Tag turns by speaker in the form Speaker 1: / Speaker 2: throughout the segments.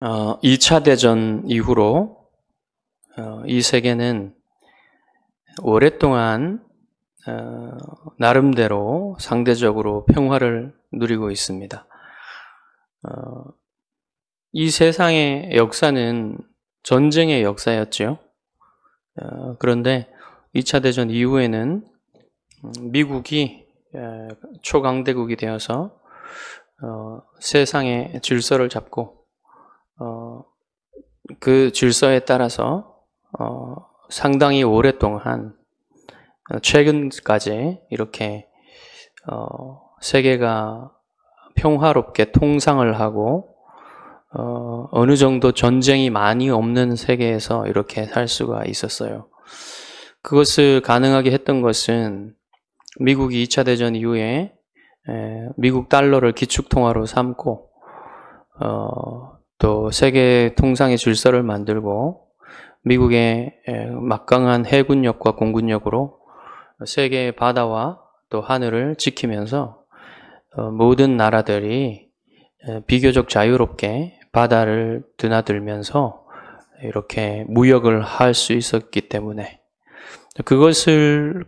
Speaker 1: 2차 대전 이후로 이 세계는 오랫동안 나름대로 상대적으로 평화를 누리고 있습니다. 이 세상의 역사는 전쟁의 역사였죠. 그런데 2차 대전 이후에는 미국이 초강대국이 되어서 세상의 질서를 잡고 그 질서에 따라서 상당히 오랫동안 최근까지 이렇게 세계가 평화롭게 통상을 하고 어느 정도 전쟁이 많이 없는 세계에서 이렇게 살 수가 있었어요. 그것을 가능하게 했던 것은 미국이 2차 대전 이후에 미국 달러를 기축통화로 삼고 또 세계 통상의 질서를 만들고 미국의 막강한 해군력과 공군력으로 세계의 바다와 또 하늘을 지키면서 모든 나라들이 비교적 자유롭게 바다를 드나들면서 이렇게 무역을 할 수 있었기 때문에 그것을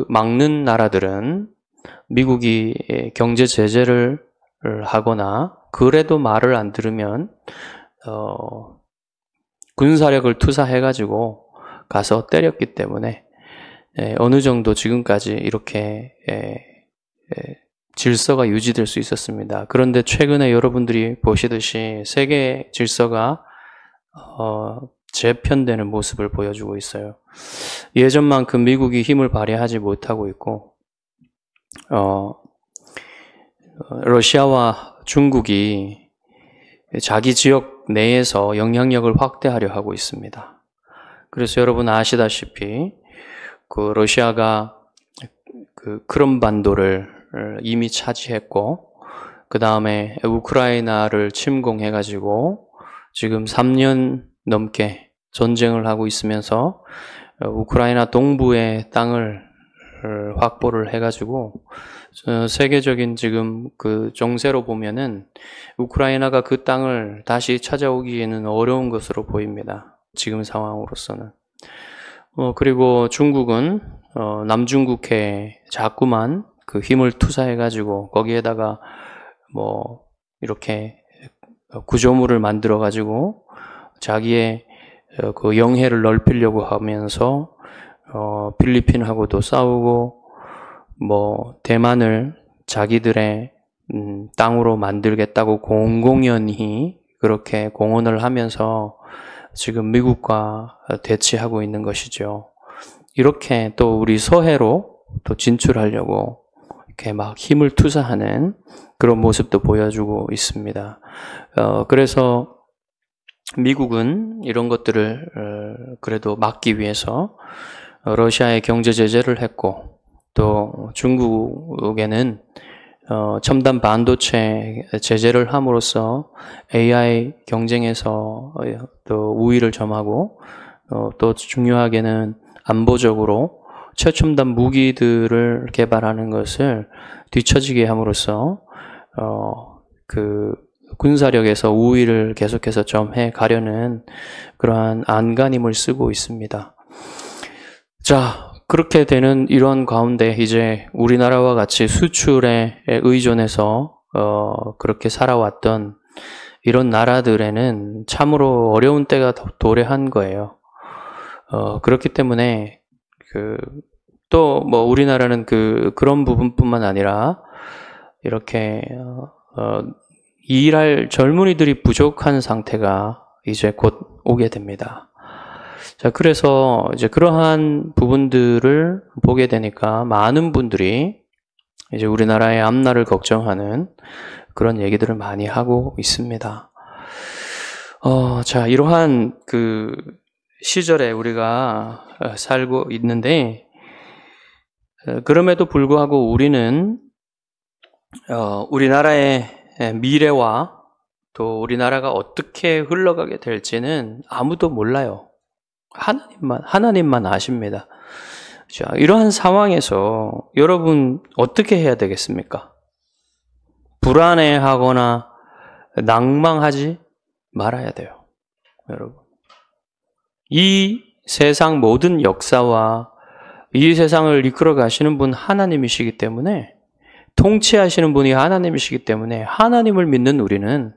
Speaker 1: 막는 나라들은 미국이 경제 제재를 하거나 그래도 말을 안 들으면 군사력을 투사해가지고 가서 때렸기 때문에 어느 정도 지금까지 이렇게 질서가 유지될 수 있었습니다. 그런데 최근에 여러분들이 보시듯이 세계 질서가 재편되는 모습을 보여주고 있어요. 예전만큼 미국이 힘을 발휘하지 못하고 있고 러시아와 중국이 자기 지역 내에서 영향력을 확대하려 하고 있습니다. 그래서 여러분 아시다시피 러시아가 크림반도를 이미 차지했고 그 다음에 우크라이나를 침공해가지고 지금 3년 넘게 전쟁을 하고 있으면서 우크라이나 동부의 땅을 확보를 해가지고 세계적인 지금 정세로 보면은 우크라이나가 그 땅을 다시 찾아오기에는 어려운 것으로 보입니다. 지금 상황으로서는. 그리고 중국은 남중국해에 자꾸만 힘을 투사해가지고 거기에다가 이렇게 구조물을 만들어가지고 자기의 영해를 넓히려고 하면서 필리핀하고도 싸우고 대만을 자기들의 땅으로 만들겠다고 공공연히 그렇게 공언을 하면서 지금 미국과 대치하고 있는 것이죠. 이렇게 또 우리 서해로 또 진출하려고 이렇게 막 힘을 투사하는 그런 모습도 보여주고 있습니다. 그래서 미국은 이런 것들을 그래도 막기 위해서 러시아에 경제 제재를 했고 또 중국에는 첨단 반도체 제재를 함으로써 AI 경쟁에서 또 우위를 점하고 또 중요하게는 안보적으로 최첨단 무기들을 개발하는 것을 뒤처지게 함으로써 군사력에서 우위를 계속해서 점해 가려는 그러한 안간힘을 쓰고 있습니다. 자, 그렇게 되는 이런 가운데 이제 우리나라와 같이 수출에 의존해서 그렇게 살아왔던 이런 나라들에는 참으로 어려운 때가 도래한 거예요. 그렇기 때문에 또 우리나라는 그런 부분뿐만 아니라 이렇게 일할 젊은이들이 부족한 상태가 이제 곧 오게 됩니다. 자, 그래서 이제 그러한 부분들을 보게 되니까 많은 분들이 이제 우리나라의 앞날을 걱정하는 그런 얘기들을 많이 하고 있습니다. 자, 이러한 시절에 우리가 살고 있는데, 그럼에도 불구하고 우리는 우리나라의 미래와 또 우리나라가 어떻게 흘러가게 될지는 아무도 몰라요. 하나님만 아십니다. 자, 이러한 상황에서 여러분 어떻게 해야 되겠습니까? 불안해하거나 낭망하지 말아야 돼요. 여러분. 이 세상 모든 역사와 이 세상을 이끌어 가시는 분 하나님이시기 때문에, 통치하시는 분이 하나님이시기 때문에 하나님을 믿는 우리는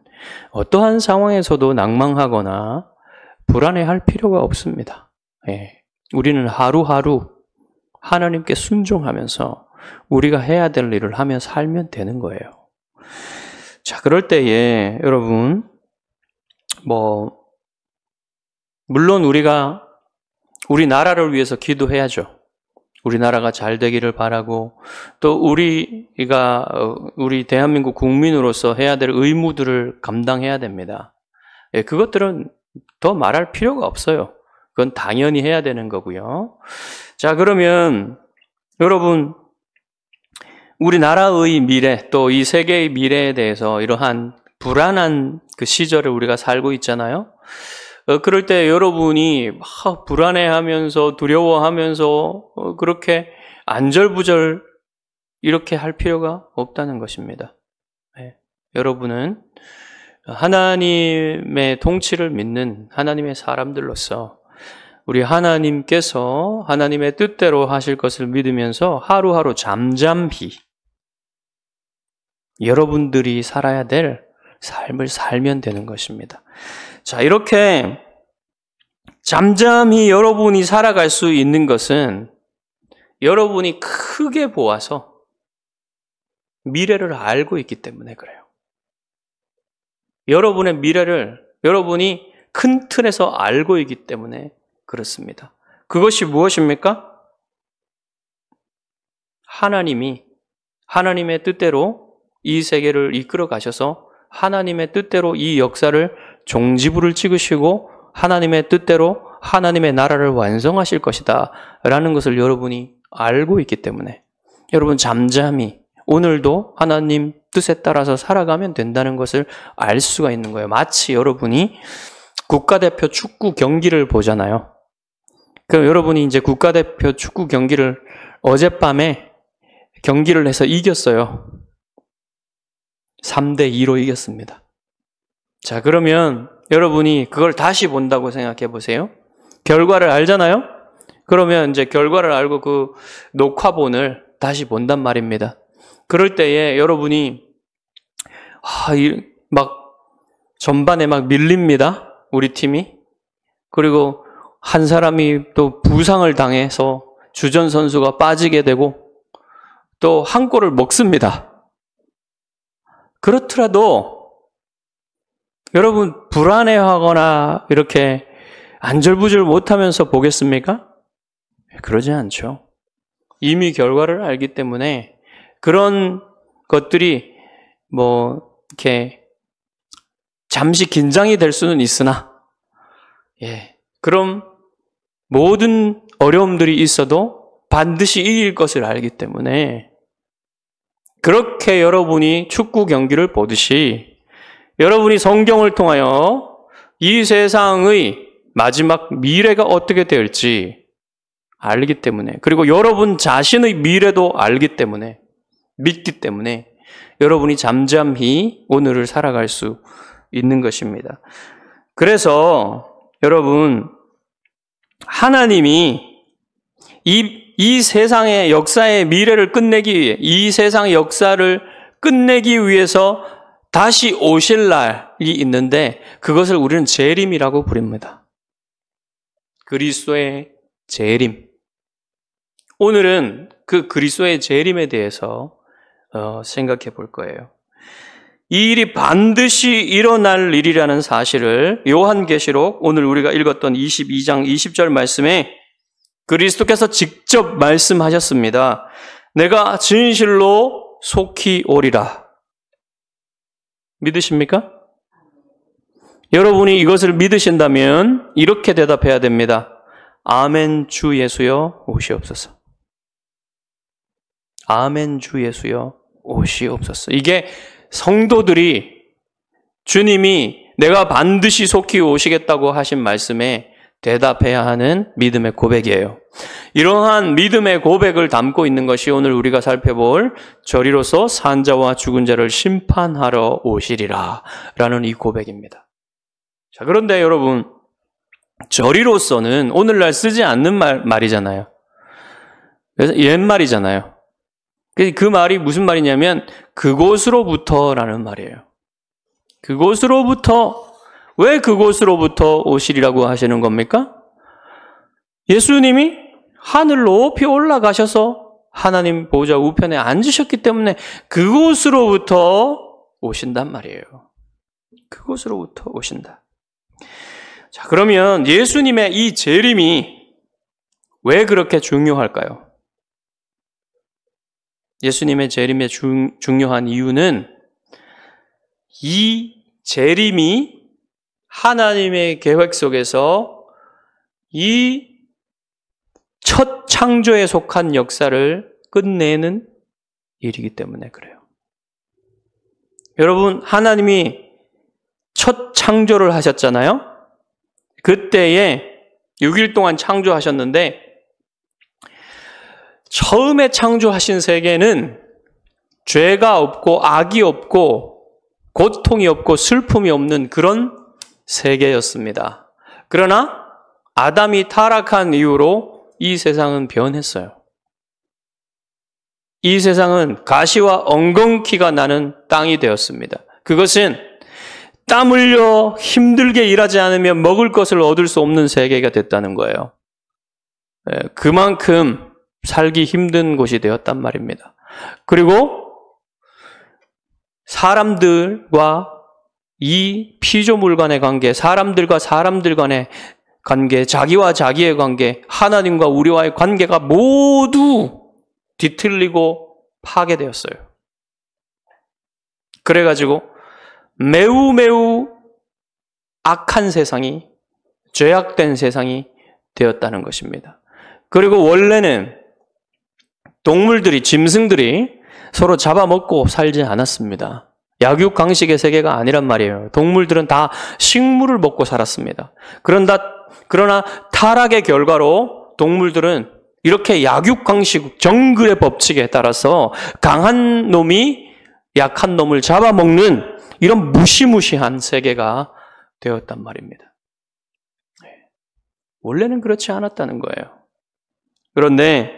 Speaker 1: 어떠한 상황에서도 낭망하거나 불안해할 필요가 없습니다. 예. 우리는 하루하루 하나님께 순종하면서 우리가 해야 될 일을 하며 살면 되는 거예요. 자, 그럴 때에 여러분, 물론 우리 나라를 위해서 기도해야죠. 우리나라가 잘 되기를 바라고, 또 우리 대한민국 국민으로서 해야 될 의무들을 감당해야 됩니다. 예, 그것들은 더 말할 필요가 없어요. 그건 당연히 해야 되는 거고요. 자, 그러면 여러분, 우리나라의 미래, 또 이 세계의 미래에 대해서 이러한 불안한 그 시절을 우리가 살고 있잖아요. 그럴 때 여러분이 막 불안해하면서 두려워하면서 그렇게 안절부절 이렇게 할 필요가 없다는 것입니다. 네. 여러분은 하나님의 통치를 믿는 하나님의 사람들로서 우리 하나님께서 하나님의 뜻대로 하실 것을 믿으면서 하루하루 잠잠히 여러분들이 살아야 될 삶을 살면 되는 것입니다. 자, 이렇게 잠잠히 여러분이 살아갈 수 있는 것은 여러분이 크게 보아서 미래를 알고 있기 때문에 그래요. 여러분의 미래를 여러분이 큰 틀에서 알고 있기 때문에 그렇습니다. 그것이 무엇입니까? 하나님이 하나님의 뜻대로 이 세계를 이끌어 가셔서 하나님의 뜻대로 이 역사를 종지부를 찍으시고 하나님의 뜻대로 하나님의 나라를 완성하실 것이다 라는 것을 여러분이 알고 있기 때문에 여러분 잠잠히 오늘도 하나님 뜻에 따라서 살아가면 된다는 것을 알 수가 있는 거예요. 마치 여러분이 국가대표 축구 경기를 보잖아요. 그럼 여러분이 이제 국가대표 축구 경기를 어젯밤에 경기를 해서 이겼어요. 3대2로 이겼습니다. 자, 그러면 여러분이 그걸 다시 본다고 생각해 보세요. 결과를 알잖아요? 그러면 이제 결과를 알고 그 녹화본을 다시 본단 말입니다. 그럴 때에 여러분이 막 전반에 막 밀립니다. 우리 팀이. 그리고 한 사람이 또 부상을 당해서 주전 선수가 빠지게 되고 또 한 골을 먹습니다. 그렇더라도 여러분 불안해하거나 이렇게 안절부절 못하면서 보겠습니까? 그러지 않죠. 이미 결과를 알기 때문에 그런 것들이 이렇게 잠시 긴장이 될 수는 있으나 그럼 모든 어려움들이 있어도 반드시 이길 것을 알기 때문에 그렇게 여러분이 축구 경기를 보듯이 여러분이 성경을 통하여 이 세상의 마지막 미래가 어떻게 될지 알기 때문에 그리고 여러분 자신의 미래도 알기 때문에 믿기 때문에 여러분이 잠잠히 오늘을 살아갈 수 있는 것입니다. 그래서 여러분 하나님이 이 세상의 역사의 미래를 끝내기 위해 이 세상의 역사를 끝내기 위해서 다시 오실 날이 있는데 그것을 우리는 재림이라고 부릅니다. 그리스도의 재림. 오늘은 그 그리스도의 재림에 대해서 생각해 볼 거예요. 이 일이 반드시 일어날 일이라는 사실을 요한계시록 오늘 우리가 읽었던 22장 20절 말씀에 그리스도께서 직접 말씀하셨습니다. 내가 진실로 속히 오리라. 믿으십니까? 여러분이 이것을 믿으신다면 이렇게 대답해야 됩니다. 아멘 주 예수여 오시옵소서. 아멘 주 예수여 오시옵소서. 이게 성도들이 주님이 내가 반드시 속히 오시겠다고 하신 말씀에 대답해야 하는 믿음의 고백이에요. 이러한 믿음의 고백을 담고 있는 것이 오늘 우리가 살펴볼 저리로서 산자와 죽은 자를 심판하러 오시리라 라는 이 고백입니다. 자, 그런데 여러분, 저리로서는 오늘날 쓰지 않는 말이잖아요. 그래서 옛말이잖아요. 그 말이 무슨 말이냐면 그곳으로부터라는 말이에요. 그곳으로부터, 왜 그곳으로부터 오시리라고 하시는 겁니까? 예수님이 하늘 높이 올라가셔서 하나님 보좌 우편에 앉으셨기 때문에 그곳으로부터 오신단 말이에요. 그곳으로부터 오신다. 자, 그러면 예수님의 이 재림이 왜 그렇게 중요할까요? 예수님의 재림의 중요한 이유는 이 재림이 하나님의 계획 속에서 이 첫 창조에 속한 역사를 끝내는 일이기 때문에 그래요. 여러분, 하나님이 첫 창조를 하셨잖아요? 그때에 6일 동안 창조하셨는데 처음에 창조하신 세계는 죄가 없고 악이 없고 고통이 없고 슬픔이 없는 그런 세계였습니다. 그러나 아담이 타락한 이후로 이 세상은 변했어요. 이 세상은 가시와 엉겅퀴가 나는 땅이 되었습니다. 그것은 땀 흘려 힘들게 일하지 않으면 먹을 것을 얻을 수 없는 세계가 됐다는 거예요. 그만큼 살기 힘든 곳이 되었단 말입니다. 그리고 사람들과 이 피조물 간의 관계, 사람들과 사람들 간의 관계, 자기와 자기의 관계, 하나님과 우리와의 관계가 모두 뒤틀리고 파괴되었어요. 그래가지고 매우 악한 세상이, 죄악된 세상이 되었다는 것입니다. 그리고 원래는 동물들이, 짐승들이 서로 잡아먹고 살지 않았습니다. 약육강식의 세계가 아니란 말이에요. 동물들은 다 식물을 먹고 살았습니다. 그러나 타락의 결과로 동물들은 이렇게 약육강식, 정글의 법칙에 따라서 강한 놈이 약한 놈을 잡아먹는 이런 무시무시한 세계가 되었단 말입니다. 원래는 그렇지 않았다는 거예요. 그런데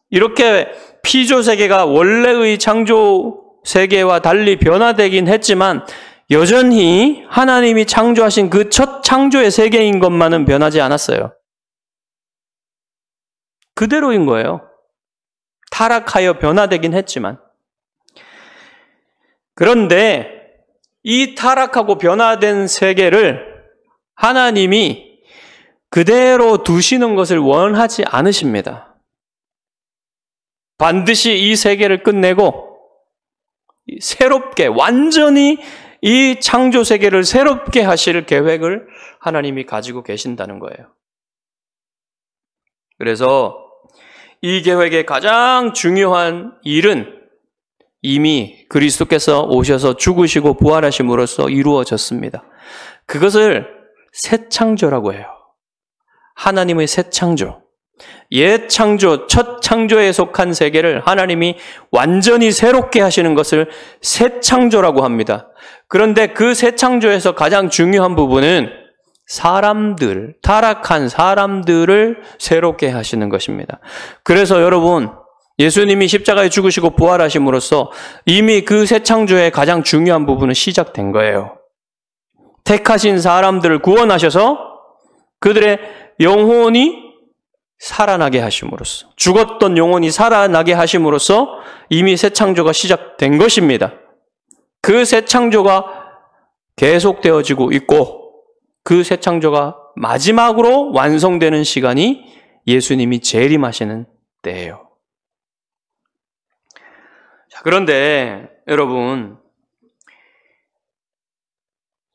Speaker 1: 이렇게 피조 세계가 원래의 창조 세계와 달리 변화되긴 했지만 여전히 하나님이 창조하신 그 첫 창조의 세계인 것만은 변하지 않았어요. 그대로인 거예요. 타락하여 변화되긴 했지만. 그런데 이 타락하고 변화된 세계를 하나님이 그대로 두시는 것을 원하지 않으십니다. 반드시 이 세계를 끝내고 새롭게, 완전히 이 창조 세계를 새롭게 하실 계획을 하나님이 가지고 계신다는 거예요. 그래서 이 계획의 가장 중요한 일은 이미 그리스도께서 오셔서 죽으시고 부활하심으로써 이루어졌습니다. 그것을 새 창조라고 해요. 하나님의 새 창조. 옛 창조, 첫 창조에 속한 세계를 하나님이 완전히 새롭게 하시는 것을 새 창조라고 합니다. 그런데 그 새 창조에서 가장 중요한 부분은 사람들, 타락한 사람들을 새롭게 하시는 것입니다. 그래서 여러분, 예수님이 십자가에 죽으시고 부활하심으로써 이미 그 새 창조의 가장 중요한 부분은 시작된 거예요. 택하신 사람들을 구원하셔서 그들의 영혼이 살아나게 하심으로써, 죽었던 영혼이 살아나게 하심으로써 이미 새 창조가 시작된 것입니다. 그 새 창조가 계속되어지고 있고 그 새 창조가 마지막으로 완성되는 시간이 예수님이 재림하시는 때예요. 자, 그런데 여러분,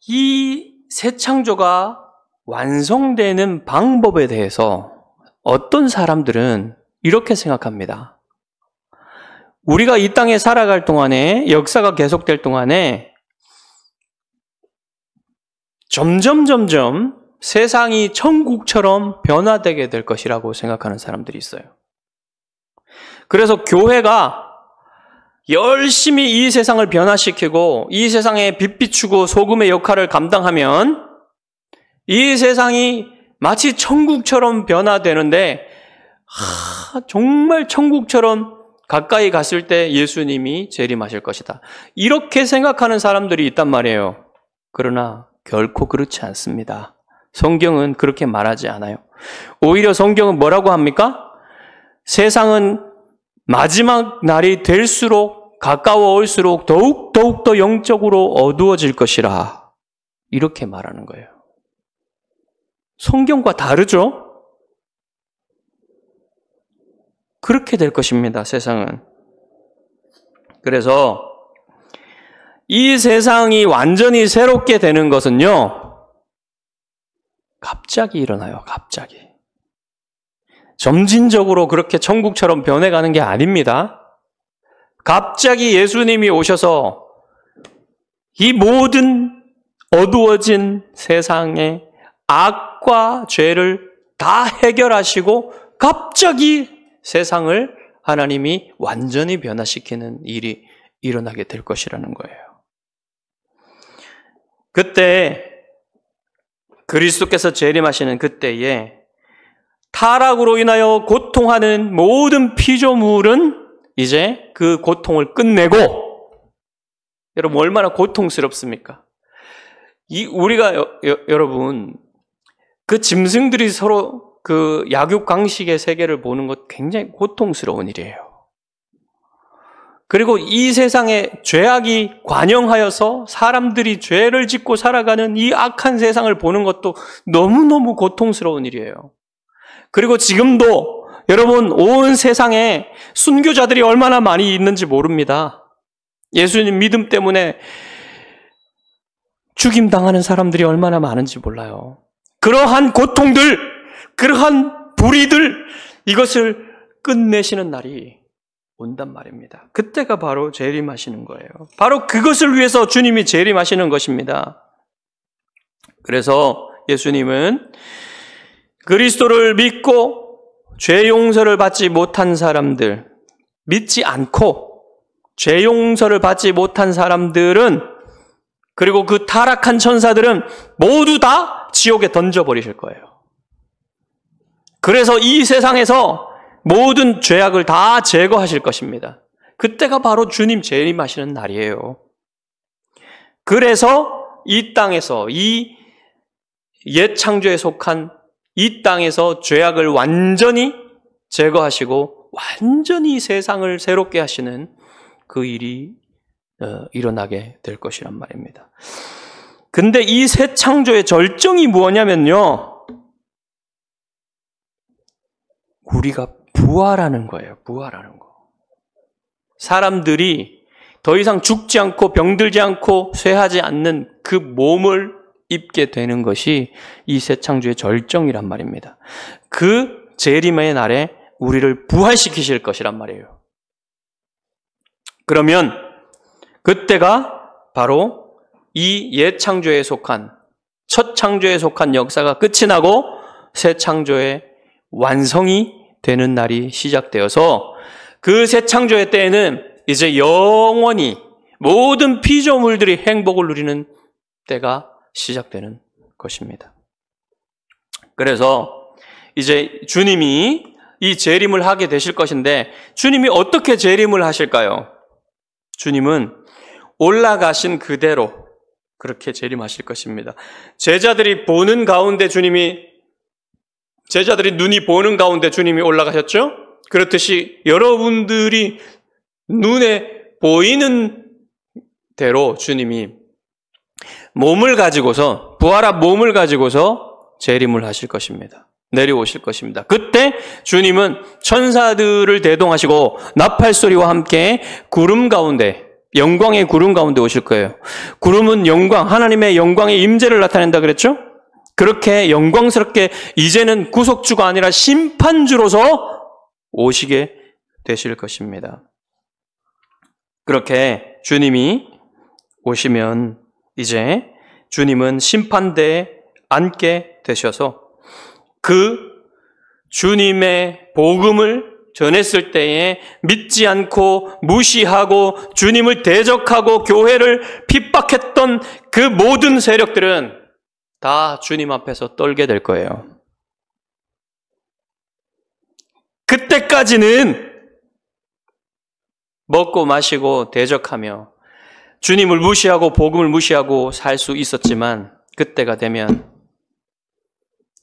Speaker 1: 이 새 창조가 완성되는 방법에 대해서 어떤 사람들은 이렇게 생각합니다. 우리가 이 땅에 살아갈 동안에, 역사가 계속될 동안에 점점 세상이 천국처럼 변화되게 될 것이라고 생각하는 사람들이 있어요. 그래서 교회가 열심히 이 세상을 변화시키고 이 세상에 빛 비추고 소금의 역할을 감당하면 이 세상이 마치 천국처럼 변화되는데 정말 천국처럼 가까이 갔을 때 예수님이 재림하실 것이다. 이렇게 생각하는 사람들이 있단 말이에요. 그러나 결코 그렇지 않습니다. 성경은 그렇게 말하지 않아요. 오히려 성경은 뭐라고 합니까? 세상은 마지막 날이 될수록 가까워 올수록 더욱 더 영적으로 어두워질 것이라. 이렇게 말하는 거예요. 성경과 다르죠? 그렇게 될 것입니다, 세상은. 그래서 이 세상이 완전히 새롭게 되는 것은요, 갑자기 일어나요, 갑자기. 점진적으로 그렇게 천국처럼 변해가는 게 아닙니다. 갑자기 예수님이 오셔서 이 모든 어두워진 세상의 악과 죄를 다 해결하시고 갑자기 세상을 하나님이 완전히 변화시키는 일이 일어나게 될 것이라는 거예요. 그때 그리스도께서 재림하시는 그때에 타락으로 인하여 고통하는 모든 피조물은 이제 그 고통을 끝내고, 여러분 얼마나 고통스럽습니까? 우리가 여러분 그 짐승들이 서로 그 약육강식의 세계를 보는 것 굉장히 고통스러운 일이에요. 그리고 이 세상에 죄악이 관영하여서 사람들이 죄를 짓고 살아가는 이 악한 세상을 보는 것도 너무너무 고통스러운 일이에요. 그리고 지금도 여러분 온 세상에 순교자들이 얼마나 많이 있는지 모릅니다. 예수님 믿음 때문에 죽임당하는 사람들이 얼마나 많은지 몰라요. 그러한 고통들, 그러한 불의들, 이것을 끝내시는 날이 온단 말입니다. 그때가 바로 재림하시는 거예요. 바로 그것을 위해서 주님이 재림하시는 것입니다. 그래서 예수님은 그리스도를 믿고 죄 용서를 받지 못한 사람들, 믿지 않고 죄 용서를 받지 못한 사람들은, 그리고 그 타락한 천사들은 모두 다 지옥에 던져버리실 거예요. 그래서 이 세상에서 모든 죄악을 다 제거하실 것입니다. 그때가 바로 주님 재림하시는 날이에요. 그래서 이 땅에서, 이 옛 창조에 속한 이 땅에서 죄악을 완전히 제거하시고 완전히 세상을 새롭게 하시는 그 일이 일어나게 될 것이란 말입니다. 근데 이 새 창조의 절정이 뭐냐면요, 우리가 부활하는 거예요. 부활하는 거. 사람들이 더 이상 죽지 않고 병들지 않고 쇠하지 않는 그 몸을 입게 되는 것이 이 새 창조의 절정이란 말입니다. 그 재림의 날에 우리를 부활시키실 것이란 말이에요. 그러면 그때가 바로 이 옛 창조에 속한, 첫 창조에 속한 역사가 끝이 나고 새 창조의 완성이 되는 날이 시작되어서, 그 새 창조의 때에는 이제 영원히 모든 피조물들이 행복을 누리는 때가 시작되는 것입니다. 그래서 이제 주님이 이 재림을 하게 되실 것인데, 주님이 어떻게 재림을 하실까요? 주님은 올라가신 그대로 그렇게 재림하실 것입니다. 제자들이 눈이 보는 가운데 주님이 올라가셨죠? 그렇듯이 여러분들이 눈에 보이는 대로 주님이 몸을 가지고서, 부활한 몸을 가지고서 재림을 하실 것입니다. 내려오실 것입니다. 그때 주님은 천사들을 대동하시고 나팔소리와 함께 구름 가운데, 영광의 구름 가운데 오실 거예요. 구름은 영광, 하나님의 영광의 임재를 나타낸다 그랬죠? 그렇게 영광스럽게 이제는 구속주가 아니라 심판주로서 오시게 되실 것입니다. 그렇게 주님이 오시면 이제 주님은 심판대에 앉게 되셔서 그 주님의 복음을 전했을 때에 믿지 않고 무시하고 주님을 대적하고 교회를 핍박했던 그 모든 세력들은 다 주님 앞에서 떨게 될 거예요. 그때까지는 먹고 마시고 대적하며 주님을 무시하고 복음을 무시하고 살 수 있었지만 그때가 되면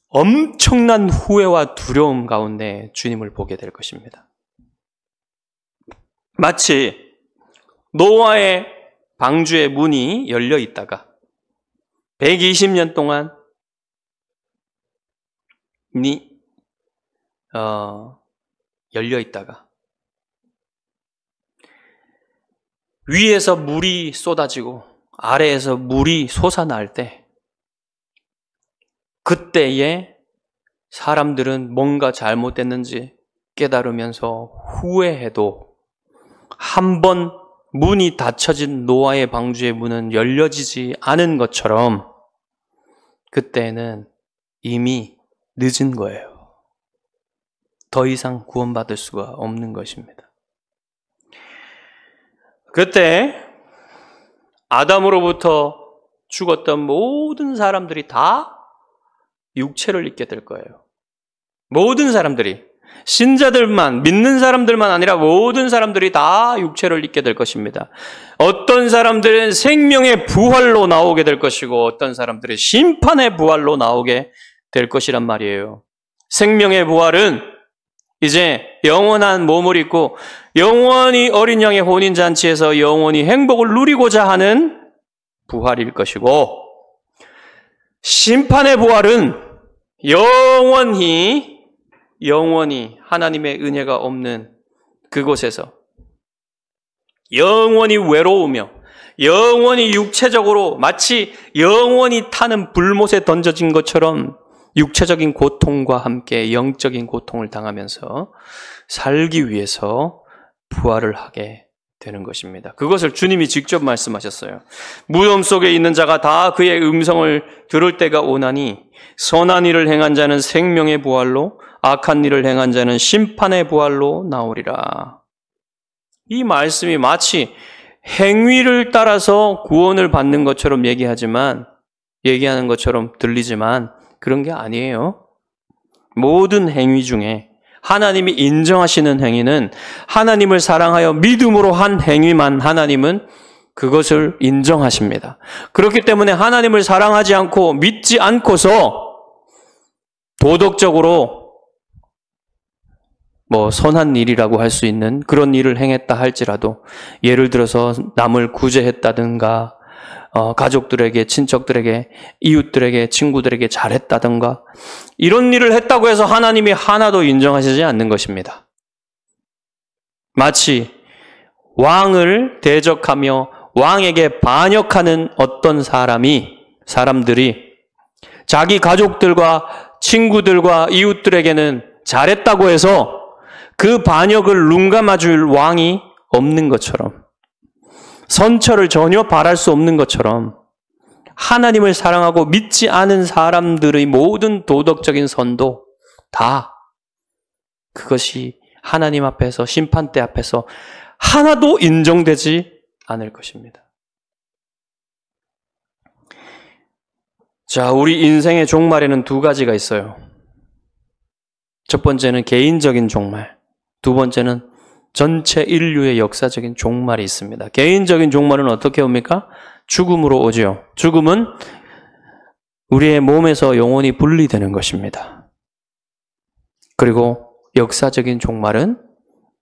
Speaker 1: 엄청난 후회와 두려움 가운데 주님을 보게 될 것입니다. 마치 노아의 방주의 문이 열려 있다가 120년 동안 열려 있다가 위에서 물이 쏟아지고 아래에서 물이 솟아날 때 그때에 사람들은 뭔가 잘못됐는지 깨달으면서 후회해도 한 번 문이 닫혀진 노아의 방주의 문은 열려지지 않은 것처럼 그때는 이미 늦은 거예요. 더 이상 구원받을 수가 없는 것입니다. 그때 아담으로부터 죽었던 모든 사람들이 다 육체를 입게 될 거예요. 모든 사람들이, 신자들만, 믿는 사람들만 아니라 모든 사람들이 다 육체를 입게 될 것입니다. 어떤 사람들은 생명의 부활로 나오게 될 것이고 어떤 사람들은 심판의 부활로 나오게 될 것이란 말이에요. 생명의 부활은 이제 영원한 몸을 입고 영원히 어린 양의 혼인잔치에서 영원히 행복을 누리고자 하는 부활일 것이고, 심판의 부활은 영원히 하나님의 은혜가 없는 그곳에서 영원히 외로우며 영원히 육체적으로 마치 영원히 타는 불못에 던져진 것처럼 육체적인 고통과 함께 영적인 고통을 당하면서 살기 위해서 부활을 하게 되는 것입니다. 그것을 주님이 직접 말씀하셨어요. 무덤 속에 있는 자가 다 그의 음성을 들을 때가 오나니 선한 일을 행한 자는 생명의 부활로 악한 일을 행한 자는 심판의 부활로 나오리라. 이 말씀이 마치 행위를 따라서 구원을 받는 것처럼 얘기하는 것처럼 들리지만 그런 게 아니에요. 모든 행위 중에 하나님이 인정하시는 행위는 하나님을 사랑하여 믿음으로 한 행위만 하나님은 그것을 인정하십니다. 그렇기 때문에 하나님을 사랑하지 않고 믿지 않고서 도덕적으로 선한 일이라고 할 수 있는 그런 일을 행했다 할지라도, 예를 들어서 남을 구제했다든가 가족들에게, 친척들에게, 이웃들에게, 친구들에게 잘했다든가 이런 일을 했다고 해서 하나님이 하나도 인정하시지 않는 것입니다. 마치 왕을 대적하며 왕에게 반역하는 어떤 사람들이 자기 가족들과 친구들과 이웃들에게는 잘했다고 해서 그 반역을 눈감아줄 왕이 없는 것처럼, 선처를 전혀 바랄 수 없는 것처럼 하나님을 사랑하고 믿지 않은 사람들의 모든 도덕적인 선도 다 그것이 하나님 앞에서, 심판대 앞에서 하나도 인정되지 않을 것입니다. 자, 우리 인생의 종말에는 두 가지가 있어요. 첫 번째는 개인적인 종말, 두 번째는 전체 인류의 역사적인 종말이 있습니다. 개인적인 종말은 어떻게 옵니까? 죽음으로 오죠. 죽음은 우리의 몸에서 영혼이 분리되는 것입니다. 그리고 역사적인 종말은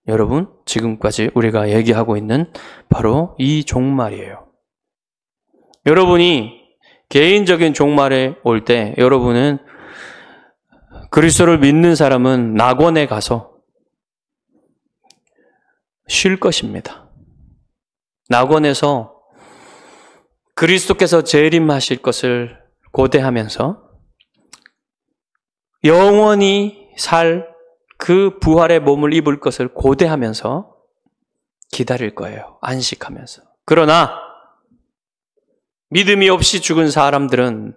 Speaker 1: 여러분, 지금까지 우리가 얘기하고 있는 바로 이 종말이에요. 여러분이 개인적인 종말에 올 때 여러분은 그리스도를 믿는 사람은 낙원에 가서 쉴 것입니다. 낙원에서 그리스도께서 재림하실 것을 고대하면서 영원히 살 그 부활의 몸을 입을 것을 고대하면서 기다릴 거예요. 안식하면서. 그러나 믿음이 없이 죽은 사람들은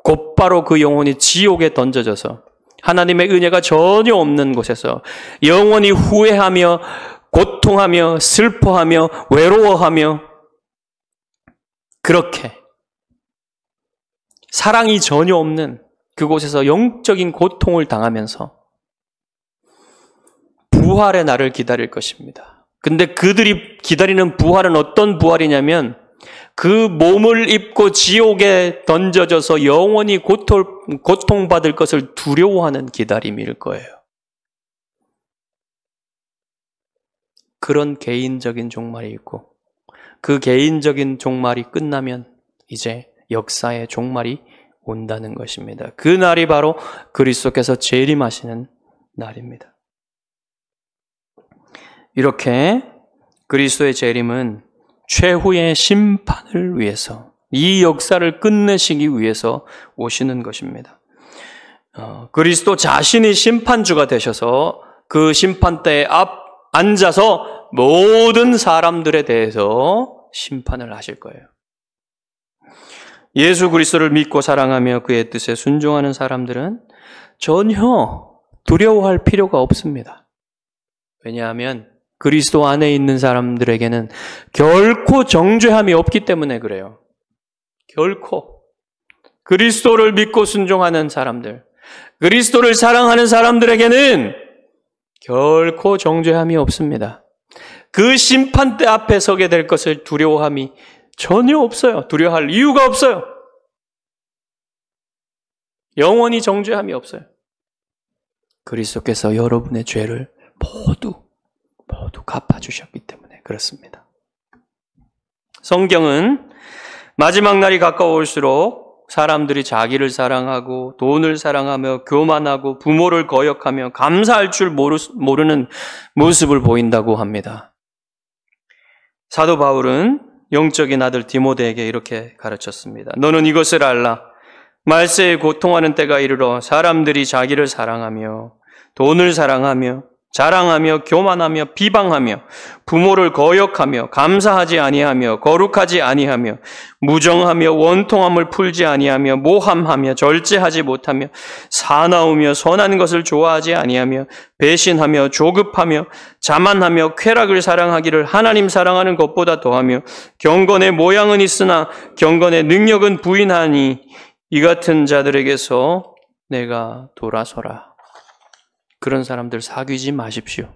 Speaker 1: 곧바로 그 영혼이 지옥에 던져져서 하나님의 은혜가 전혀 없는 곳에서 영원히 후회하며 고통하며 슬퍼하며 외로워하며 그렇게 사랑이 전혀 없는 그곳에서 영적인 고통을 당하면서 부활의 날을 기다릴 것입니다. 근데 그들이 기다리는 부활은 어떤 부활이냐면 그 몸을 입고 지옥에 던져져서 영원히 고통받을 것을 두려워하는 기다림일 거예요. 그런 개인적인 종말이 있고 그 개인적인 종말이 끝나면 이제 역사의 종말이 온다는 것입니다. 그 날이 바로 그리스도께서 재림하시는 날입니다. 이렇게 그리스도의 재림은 최후의 심판을 위해서, 이 역사를 끝내시기 위해서 오시는 것입니다. 그리스도 자신이 심판주가 되셔서 그 심판대에 앉아서 모든 사람들에 대해서 심판을 하실 거예요. 예수 그리스도를 믿고 사랑하며 그의 뜻에 순종하는 사람들은 전혀 두려워할 필요가 없습니다. 왜냐하면 그리스도 안에 있는 사람들에게는 결코 정죄함이 없기 때문에 그래요. 결코. 그리스도를 믿고 순종하는 사람들, 그리스도를 사랑하는 사람들에게는 결코 정죄함이 없습니다. 그 심판대 앞에 서게 될 것을 두려워함이 전혀 없어요. 두려워할 이유가 없어요. 영원히 정죄함이 없어요. 그리스도께서 여러분의 죄를 모두 갚아주셨기 때문에 그렇습니다. 성경은 마지막 날이 가까울수록 사람들이 자기를 사랑하고 돈을 사랑하며 교만하고 부모를 거역하며 감사할 줄 모르는 모습을 보인다고 합니다. 사도 바울은 영적인 아들 디모데에게 이렇게 가르쳤습니다. 너는 이것을 알라. 말세에 고통하는 때가 이르러 사람들이 자기를 사랑하며 돈을 사랑하며 자랑하며 교만하며 비방하며 부모를 거역하며 감사하지 아니하며 거룩하지 아니하며 무정하며 원통함을 풀지 아니하며 모함하며 절제하지 못하며 사나우며 선한 것을 좋아하지 아니하며 배신하며 조급하며 자만하며 쾌락을 사랑하기를 하나님 사랑하는 것보다 더하며 경건의 모양은 있으나 경건의 능력은 부인하니 이 같은 자들에게서 내가 돌아서라. 그런 사람들 사귀지 마십시오.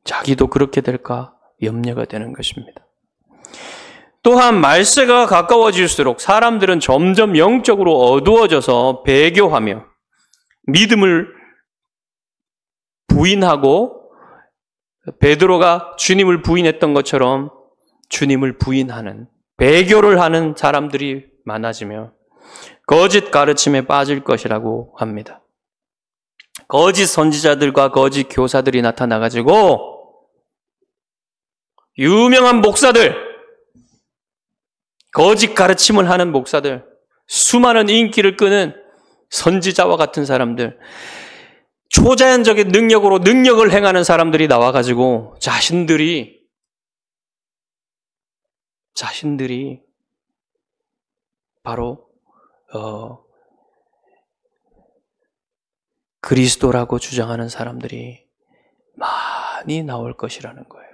Speaker 1: 자기도 그렇게 될까 염려가 되는 것입니다. 또한 말세가 가까워질수록 사람들은 점점 영적으로 어두워져서 배교하며 믿음을 부인하고 베드로가 주님을 부인했던 것처럼 주님을 부인하는 배교를 하는 사람들이 많아지며 거짓 가르침에 빠질 것이라고 합니다. 거짓 선지자들과 거짓 교사들이 나타나가지고 유명한 목사들, 거짓 가르침을 하는 목사들, 수많은 인기를 끄는 선지자와 같은 사람들, 초자연적인 능력으로 능력을 행하는 사람들이 나와가지고 자신들이 바로 그리스도라고 주장하는 사람들이 많이 나올 것이라는 거예요.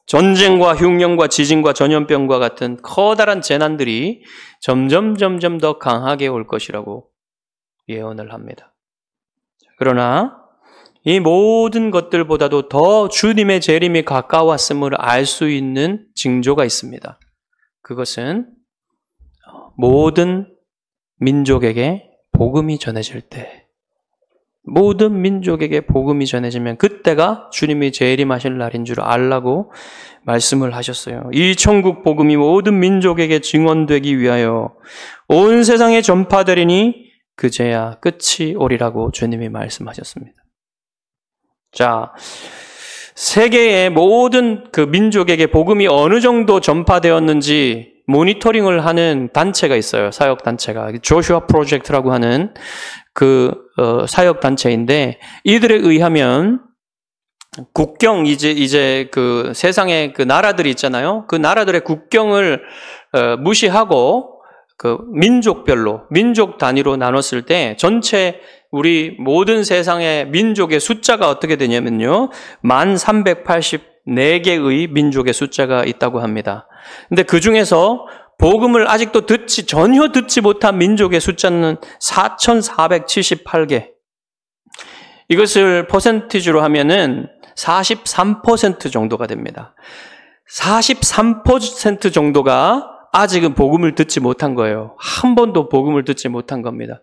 Speaker 1: 전쟁과 흉년과 지진과 전염병과 같은 커다란 재난들이 점점 더 강하게 올 것이라고 예언을 합니다. 그러나 이 모든 것들보다도 더 주님의 재림이 가까웠음을 알 수 있는 징조가 있습니다. 그것은 모든 민족에게 복음이 전해질 때, 모든 민족에게 복음이 전해지면 그때가 주님이 재림하실 날인 줄 알라고 말씀을 하셨어요. 이 천국 복음이 모든 민족에게 증언되기 위하여 온 세상에 전파되리니 그제야 끝이 오리라고 주님이 말씀하셨습니다. 자, 세계의 모든 그 민족에게 복음이 어느 정도 전파되었는지 모니터링을 하는 단체가 있어요. 사역 단체가 조슈아 프로젝트라고 하는 그 사역 단체인데, 이들에 의하면 국경 이제 그 세상의 그 나라들이 있잖아요. 그 나라들의 국경을 무시하고 그 민족별로 민족 단위로 나눴을 때 전체 우리 모든 세상의 민족의 숫자가 어떻게 되냐면요, 1380 4개의 민족의 숫자가 있다고 합니다. 근데 그 중에서 복음을 아직도 전혀 듣지 못한 민족의 숫자는 4,478개. 이것을 퍼센티지로 하면은 43% 정도가 됩니다. 43% 정도가 아직은 복음을 듣지 못한 거예요. 한 번도 복음을 듣지 못한 겁니다.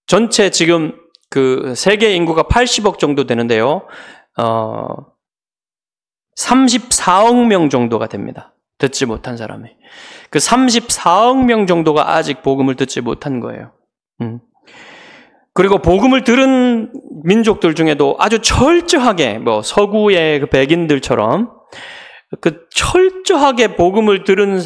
Speaker 1: 전체 지금 그 세계 인구가 80억 정도 되는데요. 34억 명 정도가 됩니다. 듣지 못한 사람이. 그 34억 명 정도가 아직 복음을 듣지 못한 거예요. 그리고 복음을 들은 민족들 중에도 아주 철저하게 서구의 그 백인들처럼 그 철저하게 복음을 들은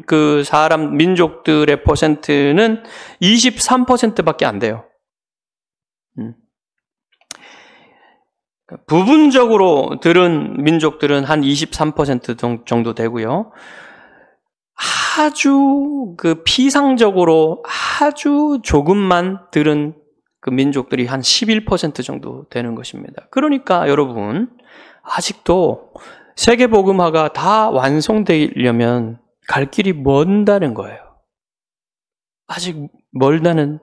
Speaker 1: 그 사람 민족들의 퍼센트는 23%밖에 안 돼요. 부분적으로 들은 민족들은 한 23% 정도 되고요. 아주 그 피상적으로 아주 조금만 들은 그 민족들이 한 11% 정도 되는 것입니다. 그러니까 여러분, 아직도 세계복음화가 다 완성되려면 갈 길이 먼다는 거예요. 아직 멀다는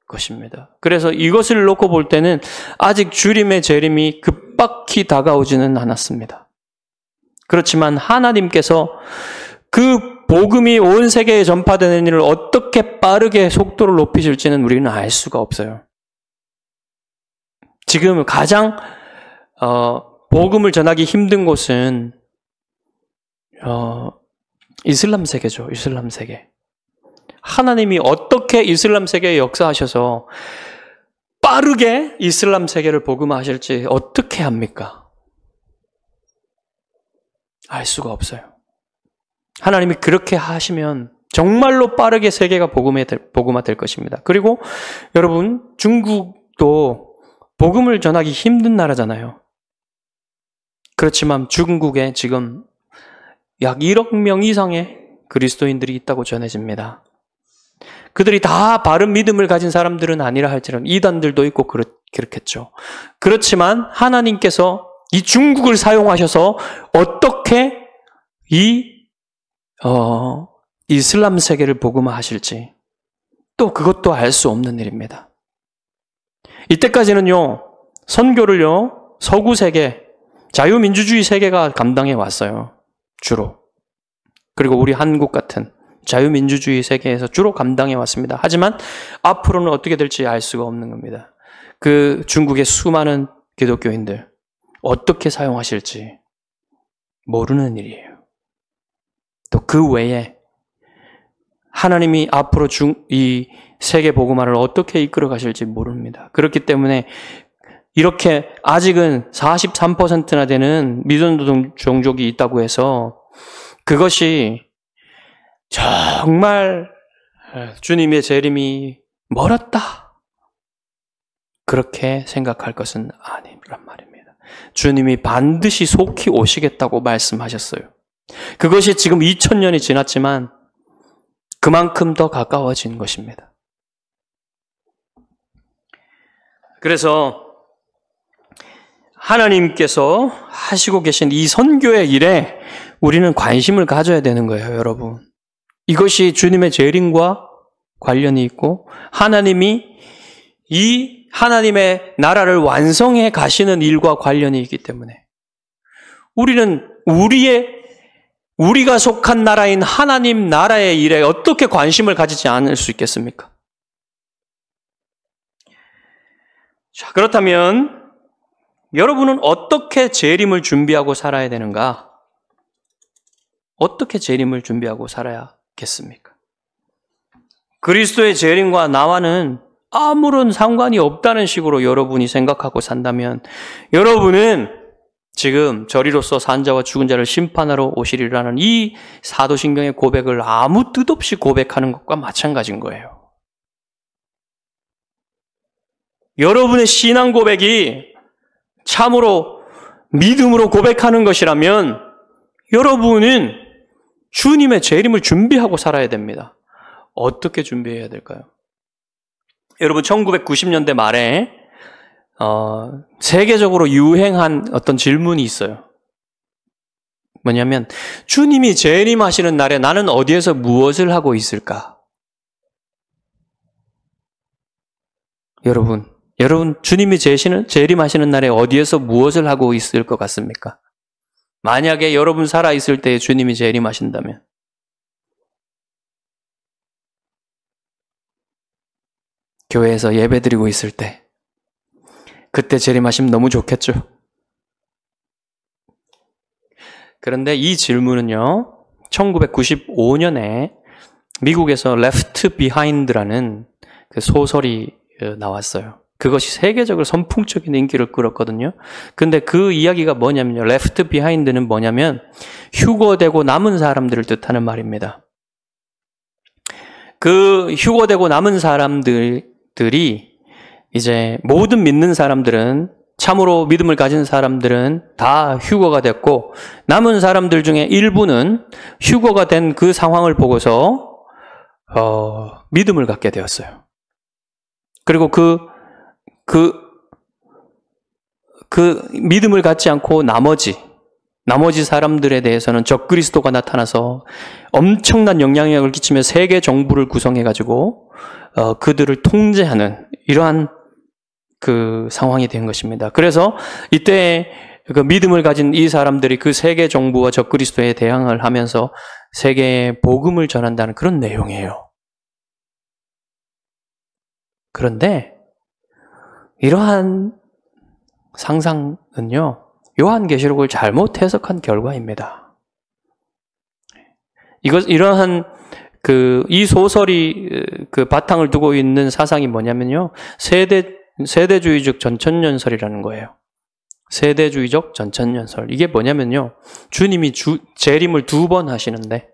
Speaker 1: 것입니다. 그래서 이것을 놓고 볼 때는 아직 주님의 재림이 급박히 다가오지는 않았습니다. 그렇지만 하나님께서 그 복음이 온 세계에 전파되는 일을 어떻게 빠르게 속도를 높이실지는 우리는 알 수가 없어요. 지금 가장 복음을 전하기 힘든 곳은 이슬람 세계죠. 이슬람 세계. 하나님이 어떻게 이슬람 세계에 역사하셔서 빠르게 이슬람 세계를 복음화하실지 어떻게 합니까? 알 수가 없어요. 하나님이 그렇게 하시면 정말로 빠르게 세계가 복음화될 것입니다. 그리고 여러분, 중국도 복음을 전하기 힘든 나라잖아요. 그렇지만 중국에 지금 약 1억 명 이상의 그리스도인들이 있다고 전해집니다. 그들이 다 바른 믿음을 가진 사람들은 아니라 할지라도 이단들도 있고 그렇겠죠. 그렇지만 하나님께서 이 중국을 사용하셔서 어떻게 이슬람 세계를 복음화하실지 또 그것도 알 수 없는 일입니다. 이때까지는요, 선교를요, 서구 세계, 자유민주주의 세계가 감당해 왔어요. 주로. 그리고 우리 한국 같은 자유민주주의 세계에서 주로 감당해 왔습니다. 하지만 앞으로는 어떻게 될지 알 수가 없는 겁니다. 그 중국의 수많은 기독교인들 어떻게 사용하실지 모르는 일이에요. 또 그 외에 하나님이 앞으로 이 세계 복음화를 어떻게 이끌어 가실지 모릅니다. 그렇기 때문에 이렇게 아직은 43%나 되는 미전도 종족이 있다고 해서 그것이 정말 주님의 재림이 멀었다, 그렇게 생각할 것은 아니란 말입니다. 주님이 반드시 속히 오시겠다고 말씀하셨어요. 그것이 지금 2000년이 지났지만 그만큼 더 가까워진 것입니다. 그래서 하나님께서 하시고 계신 이 선교의 일에 우리는 관심을 가져야 되는 거예요, 여러분. 이것이 주님의 재림과 관련이 있고 하나님이 이 하나님의 나라를 완성해 가시는 일과 관련이 있기 때문에 우리는 우리가 속한 나라인 하나님 나라의 일에 어떻게 관심을 가지지 않을 수 있겠습니까? 자, 그렇다면 여러분은 어떻게 재림을 준비하고 살아야 되는가? 어떻게 재림을 준비하고 살아야겠습니까? 그리스도의 재림과 나와는 아무런 상관이 없다는 식으로 여러분이 생각하고 산다면 여러분은 지금 저리로서 산 자와 죽은 자를 심판하러 오시리라는 이 사도신경의 고백을 아무 뜻 없이 고백하는 것과 마찬가지인 거예요. 여러분의 신앙 고백이 참으로 믿음으로 고백하는 것이라면 여러분은 주님의 재림을 준비하고 살아야 됩니다. 어떻게 준비해야 될까요? 여러분 1990년대 말에 세계적으로 유행한 어떤 질문이 있어요. 뭐냐면 주님이 재림하시는 날에 나는 어디에서 무엇을 하고 있을까? 여러분 주님이 재림하시는 날에 어디에서 무엇을 하고 있을 것 같습니까? 만약에 여러분 살아있을 때 주님이 재림하신다면 교회에서 예배드리고 있을 때 그때 재림하시면 너무 좋겠죠. 그런데 이 질문은요, 1995년에 미국에서 Left Behind라는 그 소설이 나왔어요. 그것이 세계적으로 선풍적인 인기를 끌었거든요. 근데 그 이야기가 뭐냐면요. Left Behind는 뭐냐면 휴거되고 남은 사람들을 뜻하는 말입니다. 그 휴거되고 남은 사람들이 이제 모든 믿는 사람들은 참으로 믿음을 가진 사람들은 다 휴거가 됐고 남은 사람들 중에 일부는 휴거가 된 그 상황을 보고서 믿음을 갖게 되었어요. 그리고 그 믿음을 갖지 않고 나머지 사람들에 대해서는 적그리스도가 나타나서 엄청난 영향력을 끼치며 세계 정부를 구성해가지고 그들을 통제하는 이러한 그 상황이 된 것입니다. 그래서 이때 그 믿음을 가진 이 사람들이 그 세계 정부와 적그리스도에 대항을 하면서 세계에 복음을 전한다는 그런 내용이에요. 그런데 이러한 상상은요, 요한계시록을 잘못 해석한 결과입니다. 이러한 이 소설이 그 바탕을 두고 있는 사상이 뭐냐면요, 세대주의적 전천년설이라는 거예요. 세대주의적 전천년설. 이게 뭐냐면요, 주님이 재림을 2번 하시는데,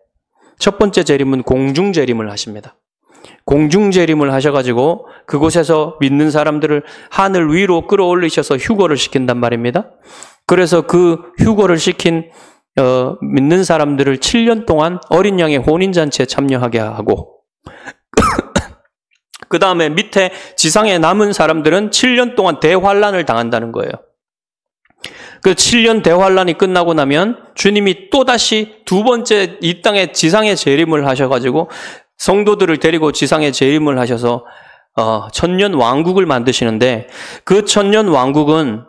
Speaker 1: 첫 번째 재림은 공중재림을 하십니다. 공중재림을 하셔가지고 그곳에서 믿는 사람들을 하늘 위로 끌어올리셔서 휴거를 시킨단 말입니다. 그래서 그 휴거를 시킨 믿는 사람들을 7년 동안 어린 양의 혼인잔치에 참여하게 하고 그 다음에 밑에 지상에 남은 사람들은 7년 동안 대환란을 당한다는 거예요. 그 7년 대환란이 끝나고 나면 주님이 또다시 2번째 이 땅에 지상에 재림을 하셔가지고 성도들을 데리고 지상에 재림을 하셔서 천년 왕국을 만드시는데 그 천년 왕국은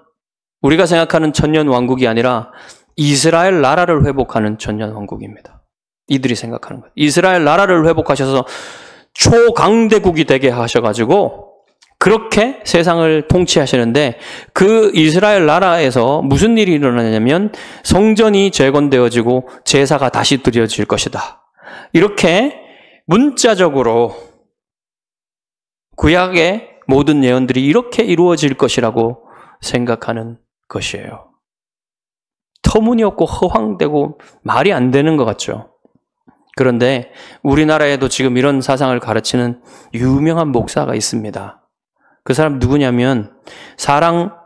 Speaker 1: 우리가 생각하는 천년 왕국이 아니라 이스라엘 나라를 회복하는 천년 왕국입니다. 이들이 생각하는 것. 이스라엘 나라를 회복하셔서 초강대국이 되게 하셔가지고 그렇게 세상을 통치하시는데 그 이스라엘 나라에서 무슨 일이 일어나냐면 성전이 재건되어지고 제사가 다시 드려질 것이다. 이렇게 문자적으로 구약의 모든 예언들이 이렇게 이루어질 것이라고 생각하는 것이에요. 터무니없고 허황되고 말이 안 되는 것 같죠. 그런데 우리나라에도 지금 이런 사상을 가르치는 유명한 목사가 있습니다. 그 사람 누구냐면 사랑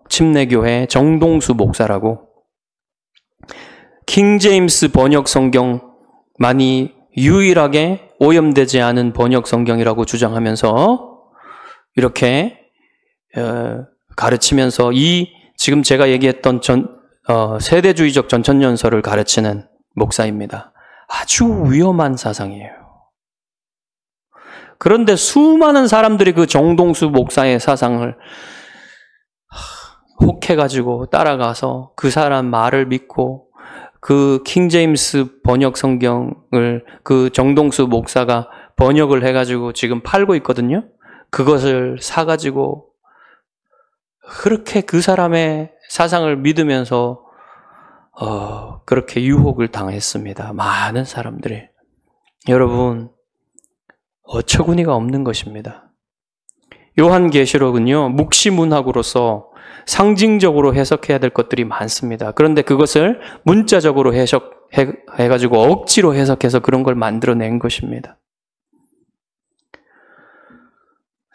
Speaker 1: 침례교회 정동수 목사라고 킹제임스 번역 성경만이 유일하게 오염되지 않은 번역 성경이라고 주장하면서 이렇게 가르치면서 지금 제가 얘기했던 세대주의적 전천년설을 가르치는 목사입니다. 아주 위험한 사상이에요. 그런데 수많은 사람들이 그 정동수 목사의 사상을 혹해가지고 따라가서 그 사람 말을 믿고 그 킹제임스 번역 성경을 그 정동수 목사가 번역을 해가지고 지금 팔고 있거든요. 그것을 사가지고 그렇게 그 사람의 사상을 믿으면서 그렇게 유혹을 당했습니다. 많은 사람들이. 여러분, 어처구니가 없는 것입니다. 요한계시록은요, 묵시문학으로서 상징적으로 해석해야 될 것들이 많습니다. 그런데 그것을 문자적으로 해가지고 억지로 해석해서 그런 걸 만들어낸 것입니다.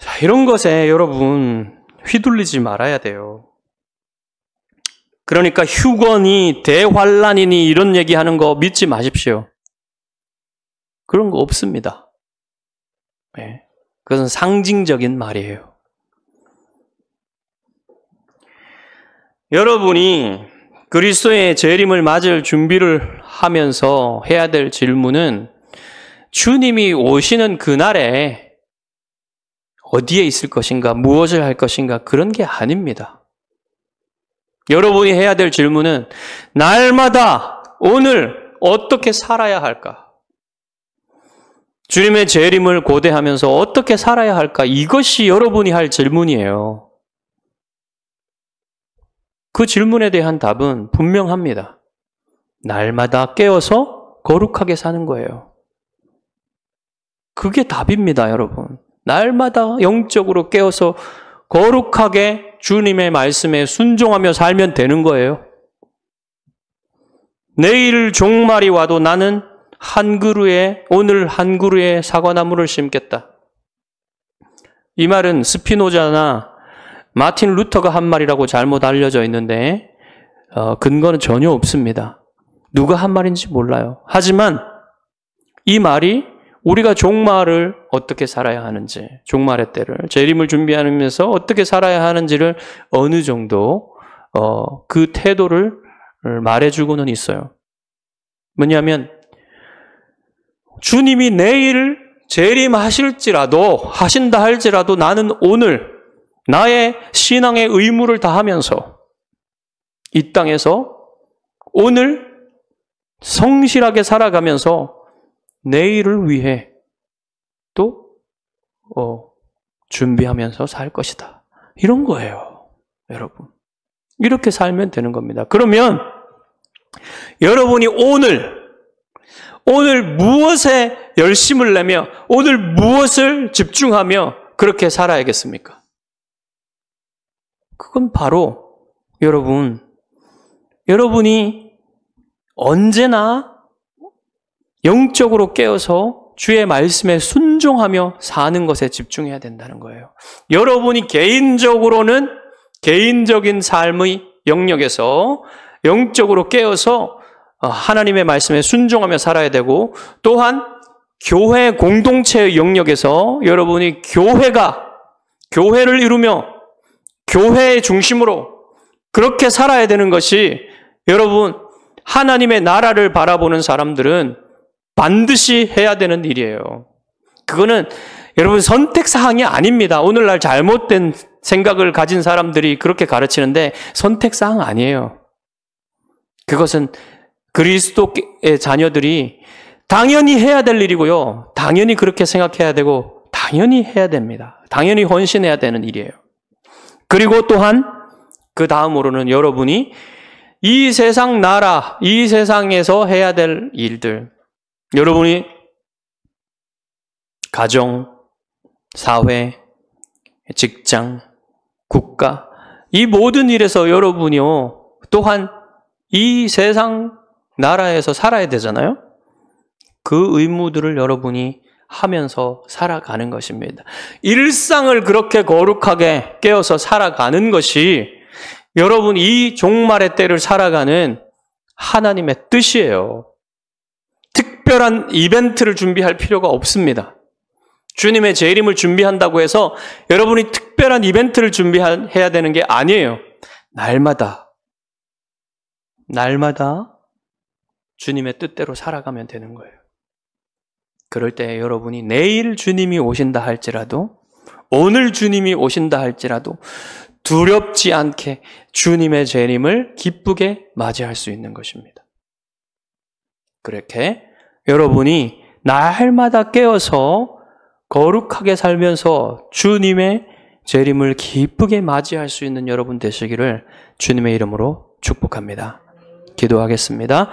Speaker 1: 자, 이런 것에 여러분 휘둘리지 말아야 돼요. 그러니까 휴거니 대환란이니 이런 얘기하는 거 믿지 마십시오. 그런 거 없습니다. 네. 그것은 상징적인 말이에요. 여러분이 그리스도의 재림을 맞을 준비를 하면서 해야 될 질문은 주님이 오시는 그날에 어디에 있을 것인가, 무엇을 할 것인가, 그런 게 아닙니다. 여러분이 해야 될 질문은 날마다 오늘 어떻게 살아야 할까? 주님의 재림을 고대하면서 어떻게 살아야 할까? 이것이 여러분이 할 질문이에요. 그 질문에 대한 답은 분명합니다. 날마다 깨어서 거룩하게 사는 거예요. 그게 답입니다, 여러분. 날마다 영적으로 깨어서 거룩하게 주님의 말씀에 순종하며 살면 되는 거예요. 내일 종말이 와도 나는 오늘 한 그루의 사과나무를 심겠다. 이 말은 스피노자나 마틴 루터가 한 말이라고 잘못 알려져 있는데 근거는 전혀 없습니다. 누가 한 말인지 몰라요. 하지만 이 말이 우리가 종말을 어떻게 살아야 하는지, 종말의 때를, 재림을 준비하면서 어떻게 살아야 하는지를 어느 정도 그 태도를 말해주고는 있어요. 뭐냐면 주님이 내일 하신다 할지라도 나는 오늘 나의 신앙의 의무를 다하면서 이 땅에서 오늘 성실하게 살아가면서 내일을 위해 또 준비하면서 살 것이다. 이런 거예요, 여러분. 이렇게 살면 되는 겁니다. 그러면 여러분이 오늘 무엇에 열심을 내며 오늘 무엇을 집중하며 그렇게 살아야겠습니까? 그건 바로 여러분이 언제나 영적으로 깨어서 주의 말씀에 순종하며 사는 것에 집중해야 된다는 거예요. 여러분이 개인적으로는 개인적인 삶의 영역에서 영적으로 깨어서 하나님의 말씀에 순종하며 살아야 되고, 또한 교회 공동체의 영역에서 여러분이 교회를 이루며 교회의 중심으로 그렇게 살아야 되는 것이, 여러분 하나님의 나라를 바라보는 사람들은 반드시 해야 되는 일이에요. 그거는 여러분 선택사항이 아닙니다. 오늘날 잘못된 생각을 가진 사람들이 그렇게 가르치는데 선택사항 아니에요. 그것은 그리스도의 자녀들이 당연히 해야 될 일이고요. 당연히 그렇게 생각해야 되고 당연히 해야 됩니다. 당연히 헌신해야 되는 일이에요. 그리고 또한 그 다음으로는 여러분이 이 세상 나라, 이 세상에서 해야 될 일들, 여러분이 가정, 사회, 직장, 국가, 이 모든 일에서 여러분이요, 또한 이 세상 나라에서 살아야 되잖아요. 그 의무들을 여러분이 하면서 살아가는 것입니다. 일상을 그렇게 거룩하게 깨어서 살아가는 것이 여러분 이 종말의 때를 살아가는 하나님의 뜻이에요. 특별한 이벤트를 준비할 필요가 없습니다. 주님의 재림을 준비한다고 해서 여러분이 특별한 이벤트를 준비해야 되는 게 아니에요. 날마다 주님의 뜻대로 살아가면 되는 거예요. 그럴 때 여러분이 내일 주님이 오신다 할지라도, 오늘 주님이 오신다 할지라도 두렵지 않게 주님의 재림을 기쁘게 맞이할 수 있는 것입니다. 그렇게 여러분이 날마다 깨어서 거룩하게 살면서 주님의 재림을 기쁘게 맞이할 수 있는 여러분 되시기를 주님의 이름으로 축복합니다. 기도하겠습니다.